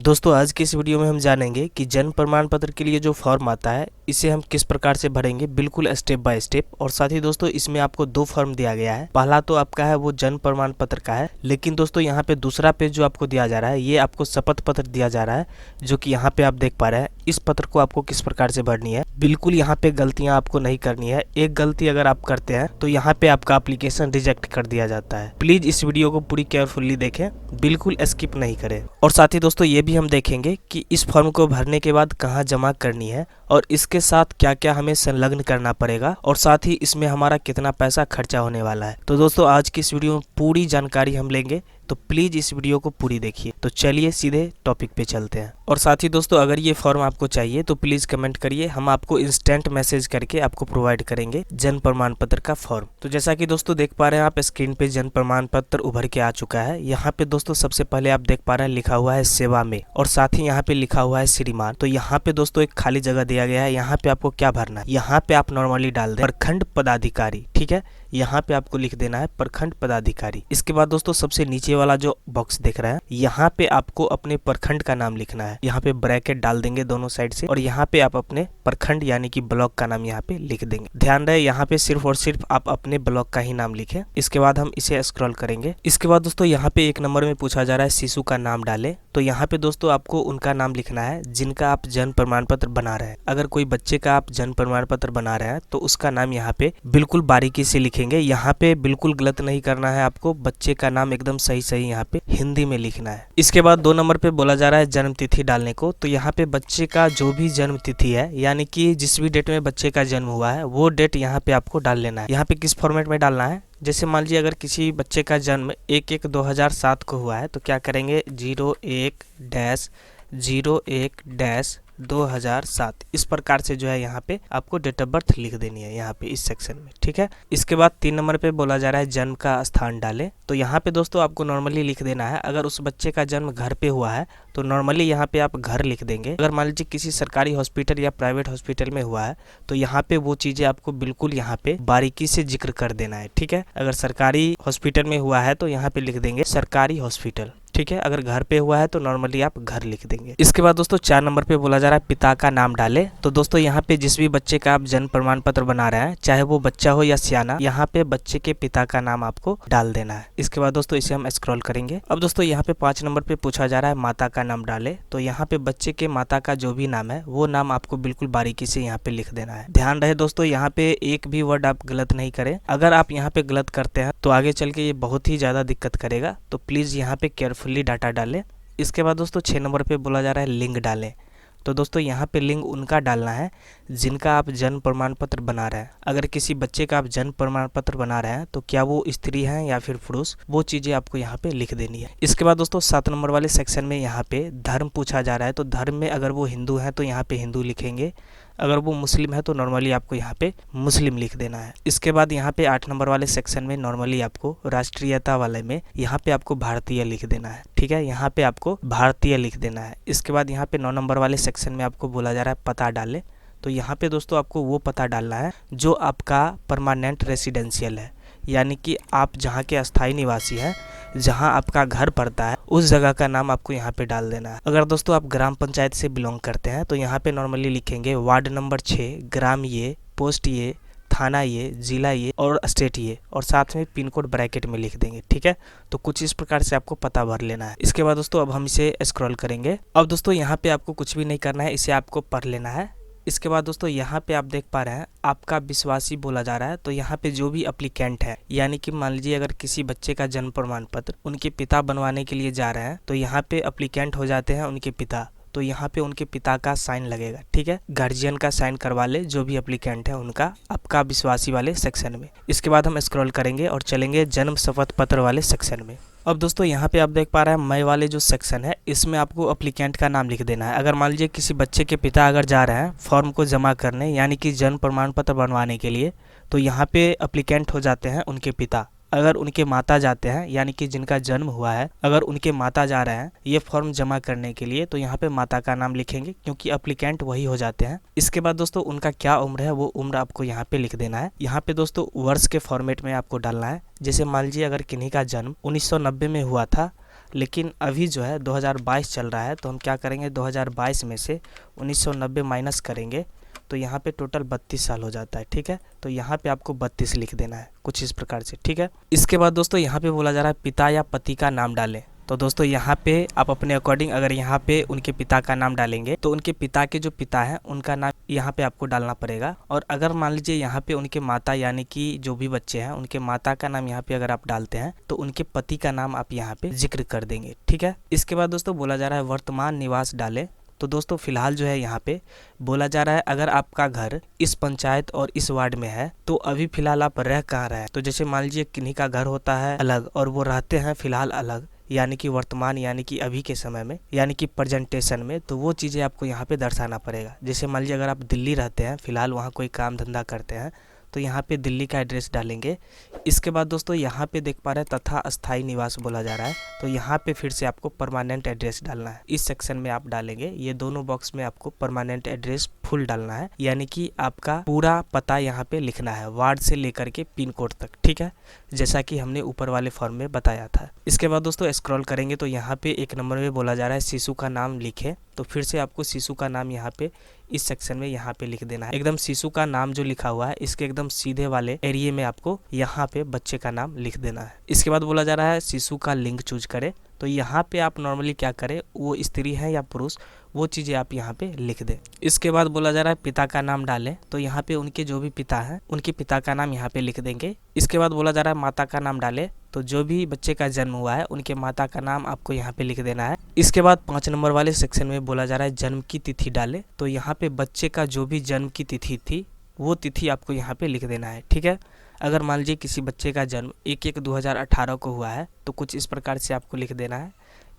दोस्तों आज की इस वीडियो में हम जानेंगे कि जन्म प्रमाण पत्र के लिए जो फॉर्म आता है इसे हम किस प्रकार से भरेंगे, बिल्कुल स्टेप बाय स्टेप। और साथ ही दोस्तों इसमें आपको दो फॉर्म दिया गया है। पहला तो आपका है वो जन्म प्रमाण पत्र का है, लेकिन दोस्तों यहाँ पे दूसरा पेज जो आपको दिया जा रहा है ये आपको शपथ पत्र दिया जा रहा है, जो कि यहाँ पे आप देख पा रहे हैं। इस पत्र को आपको किस प्रकार से भरनी है, बिल्कुल यहाँ पे गलतियाँ आपको नहीं करनी है। एक गलती अगर आप करते हैं तो यहाँ पे आपका एप्लीकेशन रिजेक्ट कर दिया जाता है। प्लीज इस वीडियो को पूरी केयरफुली देखें, बिल्कुल स्किप नहीं करें। और साथ ही दोस्तों ये भी हम देखेंगे कि इस फॉर्म को भरने के बाद कहाँ जमा करनी है और इसके साथ क्या क्या हमें संलग्न करना पड़ेगा, और साथ ही इसमें हमारा कितना पैसा खर्चा होने वाला है। तो दोस्तों आज की इस वीडियो में पूरी जानकारी हम लेंगे, तो प्लीज इस वीडियो को पूरी देखिए। तो चलिए सीधे टॉपिक पे चलते हैं। और साथ ही दोस्तों अगर ये फॉर्म आपको चाहिए तो प्लीज कमेंट करिए, हम आपको इंस्टेंट मैसेज करके आपको प्रोवाइड करेंगे जन्म प्रमाण पत्र का फॉर्म। तो जैसा कि दोस्तों देख पा रहे हैं आप स्क्रीन पे जन्म प्रमाण पत्र उभर के आ चुका है। यहाँ पे दोस्तों सबसे पहले आप देख पा रहे हैं लिखा हुआ है सेवा में, और साथ ही यहाँ पे लिखा हुआ है श्रीमान। तो यहाँ पे दोस्तों एक खाली जगह दिया गया है, यहाँ पे आपको क्या भरना है, यहाँ पे आप नॉर्मली डाल दें प्रखंड पदाधिकारी। ठीक है, यहाँ पे आपको लिख देना है प्रखंड पदाधिकारी। इसके बाद दोस्तों सबसे नीचे वाला जो बॉक्स दिख रहा है यहाँ पे आपको अपने प्रखंड का नाम लिखना है। यहाँ पे ब्रैकेट डाल देंगे दोनों साइड से, और यहाँ पे आप अपने प्रखंड यानी कि ब्लॉक का नाम यहाँ पे लिख देंगे। ध्यान रहे यहाँ पे सिर्फ और सिर्फ आप अपने ब्लॉक का ही नाम लिखें। इसके बाद हम इसे स्क्रॉल करेंगे। इसके बाद दोस्तों यहाँ पे एक नंबर में पूछा जा रहा है शिशु का नाम डाले। तो यहाँ पे दोस्तों आपको उनका नाम लिखना है जिनका आप जन्म प्रमाण पत्र बना रहे हैं। अगर कोई बच्चे का आप जन्म प्रमाण पत्र बना रहे हैं तो उसका नाम यहाँ पे बिल्कुल बारीकी से लिखेंगे। यहाँ पे बिल्कुल गलत नहीं करना है, आपको बच्चे का नाम एकदम सही सही यहाँ पे हिंदी में लिखना है। इसके बाद 2 नंबर पे बोला जा रहा है जन्म तिथि डालने को। तो यहाँ पे बच्चे का जो भी जन्म तिथि है, यानी कि जिस भी डेट में बच्चे का जन्म हुआ है वो डेट यहाँ पे आपको डाल लेना है। यहाँ पे किस फॉर्मेट में डालना है, जैसे मान लीजिए अगर किसी बच्चे का जन्म 1/1/2007 को हुआ है तो क्या करेंगे 01-01-2007 इस प्रकार से जो है यहाँ पे आपको डेट ऑफ बर्थ लिख देनी है यहाँ पे इस सेक्शन में। ठीक है, इसके बाद 3 नंबर पे बोला जा रहा है जन्म का स्थान डालें। तो यहाँ पे दोस्तों आपको नॉर्मली लिख देना है, अगर उस बच्चे का जन्म घर पे हुआ है तो नॉर्मली यहाँ पे आप घर लिख देंगे। अगर मान लीजिए किसी सरकारी हॉस्पिटल या प्राइवेट हॉस्पिटल में हुआ है तो यहाँ पे वो चीज़ें आपको बिल्कुल यहाँ पे बारीकी से जिक्र कर देना है। ठीक है, अगर सरकारी हॉस्पिटल में हुआ है तो यहाँ पे लिख देंगे सरकारी हॉस्पिटल। ठीक है, अगर घर पे हुआ है तो नॉर्मली आप घर लिख देंगे। इसके बाद दोस्तों 4 नंबर पे बोला जा रहा है पिता का नाम डाले। तो दोस्तों यहाँ पे जिस भी बच्चे का आप जन्म प्रमाण पत्र बना रहे हैं, चाहे वो बच्चा हो या सियाना, यहाँ पे बच्चे के पिता का नाम आपको डाल देना है। इसके बाद दोस्तों इसे हम स्क्रॉल करेंगे। अब दोस्तों यहाँ पे 5 नंबर पे पूछा जा रहा है माता का नाम डाले। तो यहाँ पे बच्चे के माता का जो भी नाम है वो नाम आपको बिल्कुल बारीकी से यहाँ पे लिख देना है। ध्यान रहे दोस्तों यहाँ पे एक भी वर्ड आप गलत नहीं करें। अगर आप यहाँ पे गलत करते हैं तो आगे चल के ये बहुत ही ज्यादा दिक्कत करेगा, तो प्लीज यहाँ पे केयरफुली डाटा डालें। इसके बाद दोस्तों 6 नंबर पे बोला जा रहा है लिंग डालें। तो दोस्तों यहाँ पे लिंग उनका डालना है जिनका आप जन्म प्रमाण पत्र बना रहे हैं। अगर किसी बच्चे का आप जन्म प्रमाण पत्र बना रहे हैं तो क्या वो स्त्री हैं या फिर पुरुष, वो चीज़ें आपको यहाँ पे लिख देनी है। इसके बाद दोस्तों 7 नंबर वाले सेक्शन में यहाँ पे धर्म पूछा जा रहा है। तो धर्म में अगर वो हिंदू हैं तो यहाँ पे हिंदू लिखेंगे, अगर वो मुस्लिम है तो नॉर्मली आपको यहाँ पे मुस्लिम लिख देना है। इसके बाद यहाँ पे 8 नंबर वाले सेक्शन में नॉर्मली आपको राष्ट्रीयता वाले में यहाँ पे आपको भारतीय लिख देना है। ठीक है, यहाँ पे आपको भारतीय लिख देना है। इसके बाद यहाँ पे 9 नंबर वाले सेक्शन में आपको बोला जा रहा है पता डालें। तो यहाँ पे दोस्तों आपको वो पता डालना है जो आपका परमानेंट रेसिडेंशियल है, यानी कि आप जहाँ के अस्थायी निवासी हैं, जहाँ आपका घर पड़ता है उस जगह का नाम आपको यहाँ पे डाल देना है। अगर दोस्तों आप ग्राम पंचायत से बिलोंग करते हैं तो यहाँ पे नॉर्मली लिखेंगे वार्ड नंबर 6, ग्राम ये, पोस्ट ये, थाना ये, जिला ये और स्टेट ये, और साथ में पिन कोड ब्रैकेट में लिख देंगे। ठीक है, तो कुछ इस प्रकार से आपको पता भर लेना है। इसके बाद दोस्तों अब हम इसे स्क्रॉल करेंगे। अब दोस्तों यहाँ पे आपको कुछ भी नहीं करना है, इसे आपको पढ़ लेना है। इसके बाद दोस्तों यहाँ पे आप देख पा रहे हैं आपका विश्वासी बोला जा रहा है। तो यहाँ पे जो भी एप्लीकेंट है, यानी कि मान लीजिए अगर किसी बच्चे का जन्म प्रमाण पत्र उनके पिता बनवाने के लिए जा रहे हैं तो यहाँ पे एप्लीकेंट हो जाते हैं उनके पिता। तो यहाँ पे उनके पिता का साइन लगेगा। ठीक है, गार्जियन का साइन करवा ले जो भी एप्लीकेंट है उनका, आपका विश्वासी वाले सेक्शन में। इसके बाद हम स्क्रॉल करेंगे और चलेंगे जन्म शपथ पत्र वाले सेक्शन में। अब दोस्तों यहाँ पे आप देख पा रहे हैं मई वाले जो सेक्शन है इसमें आपको एप्लीकेंट का नाम लिख देना है। अगर मान लीजिए किसी बच्चे के पिता अगर जा रहे हैं फॉर्म को जमा करने, यानी कि जन्म प्रमाण पत्र बनवाने के लिए, तो यहाँ पे एप्लीकेंट हो जाते हैं उनके पिता। अगर उनके माता जाते हैं, यानी कि जिनका जन्म हुआ है, अगर उनके माता जा रहे हैं ये फॉर्म जमा करने के लिए, तो यहाँ पे माता का नाम लिखेंगे क्योंकि एप्लीकेंट वही हो जाते हैं। इसके बाद दोस्तों उनका क्या उम्र है वो उम्र आपको यहाँ पे लिख देना है। यहाँ पे दोस्तों वर्ष के फॉर्मेट में आपको डालना है। जैसे मान लीजिए अगर किन्हीं का जन्म 1990 में हुआ था लेकिन अभी जो है 2022 चल रहा है, तो हम क्या करेंगे 2022 में से 1990 माइनस करेंगे तो यहाँ पे टोटल 32 साल हो जाता है। ठीक है, तो यहाँ पे आपको 32 लिख देना है कुछ इस प्रकार से। ठीक है, इसके बाद दोस्तों यहाँ पे बोला जा रहा है पिता या पति का नाम डालें। तो दोस्तों यहाँ पे आप अपने अकॉर्डिंग अगर यहाँ पे उनके पिता का नाम डालेंगे तो उनके पिता के जो पिता हैं उनका नाम यहाँ पे आपको डालना पड़ेगा। और अगर मान लीजिए यहाँ पे उनके माता यानी कि जो भी बच्चे हैं उनके माता का नाम यहाँ पे अगर आप डालते हैं तो उनके पति का नाम आप यहाँ पे जिक्र कर देंगे। ठीक है, इसके बाद दोस्तों बोला जा रहा है वर्तमान निवास डालें। तो दोस्तों फिलहाल जो है यहाँ पे बोला जा रहा है अगर आपका घर इस पंचायत और इस वार्ड में है तो अभी फिलहाल आप रह कहाँ रहे हैं। तो जैसे मान लीजिए किन्हीं का घर होता है अलग और वो रहते हैं फिलहाल अलग, यानी कि वर्तमान यानी कि अभी के समय में यानी कि प्रेजेंटेशन में, तो वो चीज़ें आपको यहाँ पे दर्शाना पड़ेगा। जैसे मान लीजिए अगर आप दिल्ली रहते हैं फिलहाल वहाँ कोई काम धंधा करते हैं तो यहाँ पे दिल्ली का एड्रेस डालेंगे। इसके बाद दोस्तों यहाँ पे देख पा रहे हैं तथा अस्थाई निवास बोला जा रहा है, तो यहाँ पे फिर से आपको परमानेंट एड्रेस डालना है। इस सेक्शन में आप डालेंगे, ये दोनों बॉक्स में आपको परमानेंट एड्रेस फुल डालना है, यानी कि आपका पूरा पता यहाँ पे लिखना है वार्ड से लेकर के पिन कोड तक। ठीक है, जैसा कि हमने ऊपर वाले फॉर्म में बताया था। इसके बाद दोस्तों स्क्रॉल करेंगे तो यहाँ पे 1 नंबर में बोला जा रहा है शिशु का नाम लिखें। तो फिर से आपको शिशु का नाम यहाँ पे इस सेक्शन में यहाँ पे लिख देना है। एकदम शिशु का नाम जो लिखा हुआ है इसके एकदम सीधे वाले एरिया में आपको यहाँ पे बच्चे का नाम लिख देना है। इसके बाद बोला जा रहा है शिशु का लिंग चूज करें। तो यहाँ पे आप नॉर्मली क्या करें, वो स्त्री है या पुरुष वो चीज़ें आप यहाँ पे लिख दें। इसके बाद बोला जा रहा है पिता का नाम डालें। तो यहाँ पे उनके जो भी पिता हैं उनके पिता का नाम यहाँ पे लिख देंगे। इसके बाद बोला जा रहा है माता का नाम डालें। तो जो भी बच्चे का जन्म हुआ है उनके माता का नाम आपको यहाँ पे लिख देना है। इसके बाद 5 नंबर वाले सेक्शन में बोला जा रहा है जन्म की तिथि डालें। तो यहाँ पे बच्चे का जो भी जन्म की तिथि थी वो तिथि आपको यहाँ पे लिख देना है। ठीक है, अगर मान लीजिए किसी बच्चे का जन्म 1/1/2018 को हुआ है तो कुछ इस प्रकार से आपको लिख देना है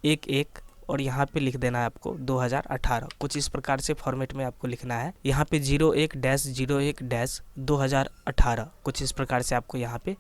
1/1 और यहाँ पे लिख देना है आपको 2018, कुछ इस प्रकार से फॉर्मेट में आपको लिखना है। यहाँ पे 01-01-2018 कुछ इस प्रकार से आपको यहाँ पे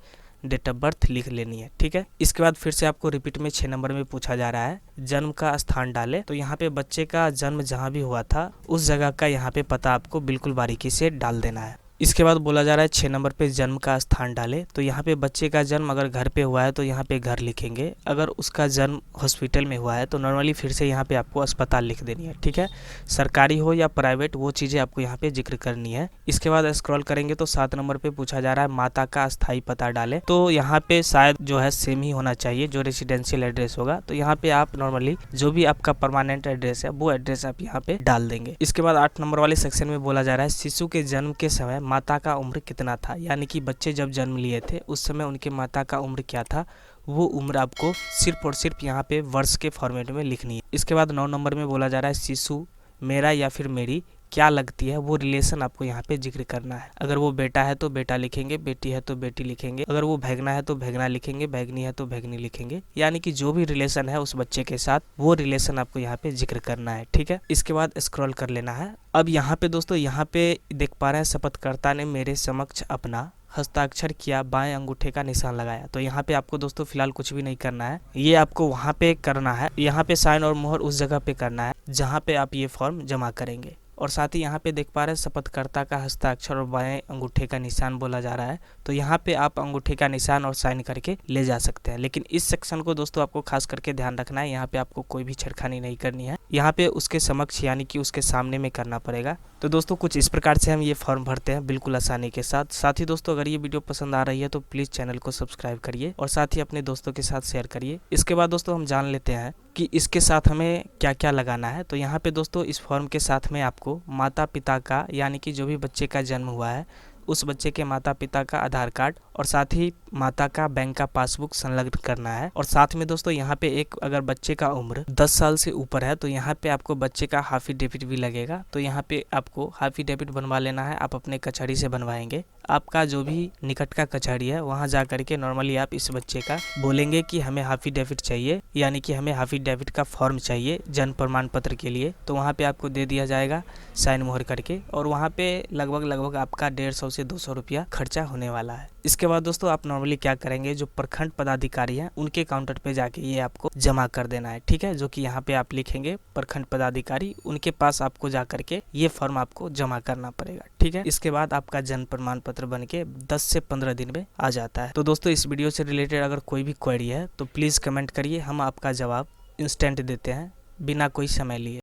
डेट ऑफ बर्थ लिख लेनी है। ठीक है, इसके बाद फिर से आपको रिपीट में 6 नंबर में पूछा जा रहा है जन्म का स्थान डालें। तो यहाँ पे बच्चे का जन्म जहाँ भी हुआ था उस जगह का यहाँ पे पता आपको बिल्कुल बारीकी से डाल देना है। इसके बाद बोला जा रहा है 6 नंबर पे जन्म का स्थान डालें। तो यहाँ पे बच्चे का जन्म अगर घर पे हुआ है तो यहाँ पे घर लिखेंगे, अगर उसका जन्म हॉस्पिटल में हुआ है तो नॉर्मली फिर से यहाँ पे आपको अस्पताल लिख देनी है। ठीक है, सरकारी हो या प्राइवेट वो चीज़ें आपको यहाँ पे जिक्र करनी है। इसके बाद स्क्रॉल करेंगे तो 7 नंबर पे पूछा जा रहा है माता का अस्थायी पता डालें। तो यहाँ पे शायद जो है सेम ही होना चाहिए जो रेसिडेंशियल एड्रेस होगा। तो यहाँ पे आप नॉर्मली जो भी आपका परमानेंट एड्रेस है वो एड्रेस आप यहाँ पे डाल देंगे। इसके बाद 8 नंबर वाले सेक्शन में बोला जा रहा है शिशु के जन्म के समय माता का उम्र कितना था, यानी कि बच्चे जब जन्म लिए थे उस समय उनके माता का उम्र क्या था, वो उम्र आपको सिर्फ और सिर्फ यहाँ पे वर्ष के फॉर्मेट में लिखनी है। इसके बाद 9 नंबर में बोला जा रहा है शिशु मेरा या फिर मेरी क्या लगती है, वो रिलेशन आपको यहाँ पे जिक्र करना है। अगर वो बेटा है तो बेटा लिखेंगे, बेटी है तो बेटी लिखेंगे, अगर वो भैगना है तो भैगना लिखेंगे, भैगनी है तो भैगनी लिखेंगे, यानी कि जो भी रिलेशन है उस बच्चे के साथ वो रिलेशन आपको यहाँ पे जिक्र करना है। ठीक है, इसके बाद स्क्रॉल कर लेना है। अब यहाँ पे दोस्तों यहाँ पे देख पा रहे हैं शपथकर्ता ने मेरे समक्ष अपना हस्ताक्षर किया, बाएं अंगूठे का निशान लगाया। तो यहाँ पे आपको दोस्तों फिलहाल कुछ भी नहीं करना है, ये आपको वहाँ पे करना है। यहाँ पे साइन और मोहर उस जगह पे करना है जहाँ पे आप ये फॉर्म जमा करेंगे। और साथ ही यहाँ पे देख पा रहे हैं शपथकर्ता का हस्ताक्षर और बाएं अंगूठे का निशान बोला जा रहा है। तो यहाँ पे आप अंगूठे का निशान और साइन करके ले जा सकते हैं, लेकिन इस सेक्शन को दोस्तों आपको खास करके ध्यान रखना है। यहाँ पे आपको कोई भी छेड़खानी नहीं करनी है, यहाँ पे उसके समक्ष यानी कि उसके सामने में करना पड़ेगा। तो दोस्तों कुछ इस प्रकार से हम ये फॉर्म भरते हैं बिल्कुल आसानी के साथ। साथ ही दोस्तों अगर ये वीडियो पसंद आ रही है तो प्लीज़ चैनल को सब्सक्राइब करिए और साथ ही अपने दोस्तों के साथ शेयर करिए। इसके बाद दोस्तों हम जान लेते हैं कि इसके साथ हमें क्या क्या लगाना है। तो यहाँ पे दोस्तों इस फॉर्म के साथ में आपको माता पिता का यानी कि जो भी बच्चे का जन्म हुआ है उस बच्चे के माता पिता का आधार कार्ड और साथ ही माता का बैंक का पासबुक संलग्न करना है। और साथ में दोस्तों यहाँ पे एक अगर बच्चे का उम्र 10 साल से ऊपर है तो यहाँ पे आपको बच्चे का हाफिडेविट भी लगेगा। तो यहाँ पे आपको हाफिडेविट बनवा लेना है, आप अपने कचहरी से बनवाएंगे। आपका जो भी निकट का कचहरी है वहाँ जा करके नॉर्मली आप इस बच्चे का बोलेंगे कि हमें हाफिडेविट चाहिए, यानी कि हमें हाफिडेविट का फॉर्म चाहिए जन्म प्रमाण पत्र के लिए। तो वहाँ पे आपको दे दिया जाएगा साइन मोहर करके, और वहाँ पे लगभग आपका 150 से 200 रुपया खर्चा होने वाला है। इसके बाद दोस्तों आप नॉर्मली क्या करेंगे, जो प्रखंड पदाधिकारी हैं उनके काउंटर पे जाके ये आपको जमा कर देना है, ठीक है। जो कि यहाँ पे आप लिखेंगे प्रखंड पदाधिकारी, उनके पास आपको जा करके ये फॉर्म आपको जमा करना पड़ेगा, ठीक है। इसके बाद आपका जन्म प्रमाण पत्र बन के 10 से 15 दिन में आ जाता है। तो दोस्तों इस वीडियो से रिलेटेड अगर कोई भी क्वेरी है तो प्लीज़ कमेंट करिए, हम आपका जवाब इंस्टेंट देते हैं बिना कोई समय लिए।